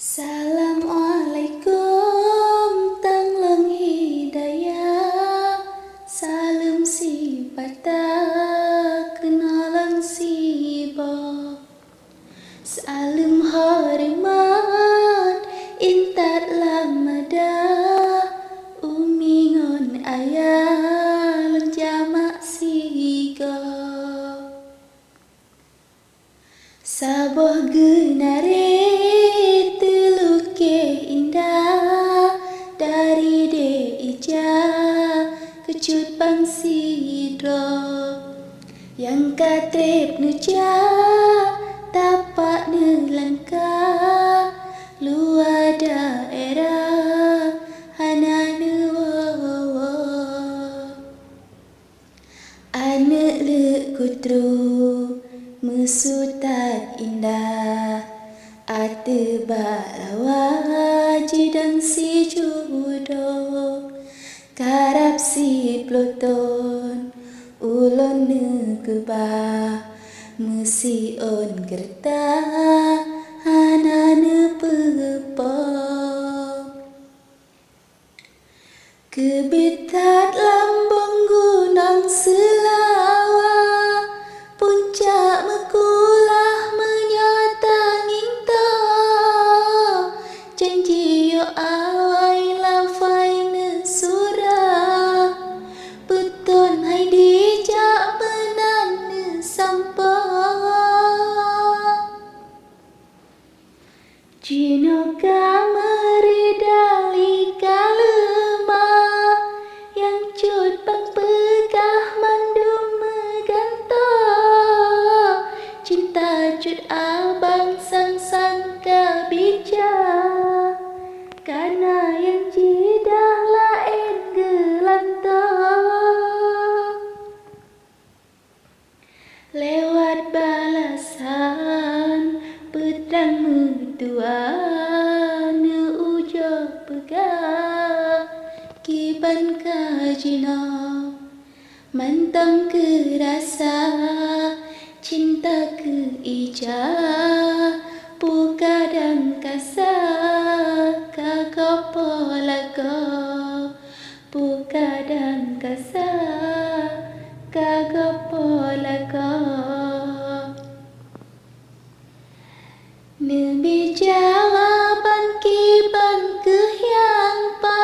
Assalamualaikum tang lang hidayah. Salam si patah kenalan si ba. Salam hormat intat lamada. Umingon ayah lenjamak si ga. Saboh genare dari de ija kecut bangsi dro yang katep nuja tapak nelangka luar daerah hana nuwa anak le kutru mesutat indah ate balawa jidang si judo karap si ploton ulon negeba mesi on gerta hana nepepo kebitat lambung gunung Selawa puncak mekulah menyatangin janji yo awai lafai nesura beton hai dijak benan nesampa jinoka meridali kalema yang cut bang pegah mandum meganta cinta cut abang sang kabija karena yang jidah lain gelanta lewat balasan pedang medua ne ujo pegah kiban kajina mantang kerasa cinta ke ija pukadang kasa kagopolaka pukadang kasa kagopolaka nebi jawaban kiban kehyang pa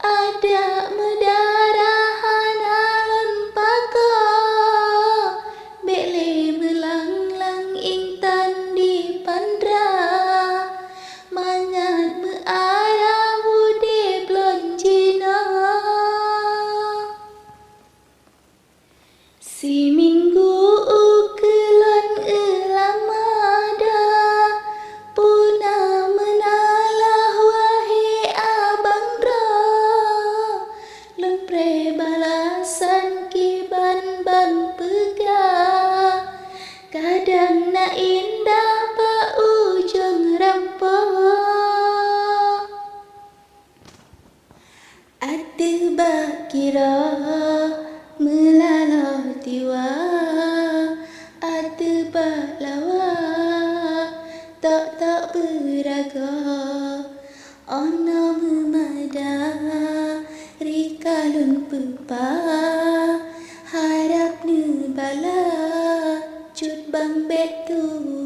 ada medarahan alon pako bele melanglang intan di pandra mangat mearah bude blonjina si minggu ukelon elamada puna menalah wahe abang dra lempre balasan kiban ban pegah kadang na indah pa ujung rampa ate bakira melala tiwa ate balawa tak beraga ono memada rikalun pepa harap ne bala cut bang betu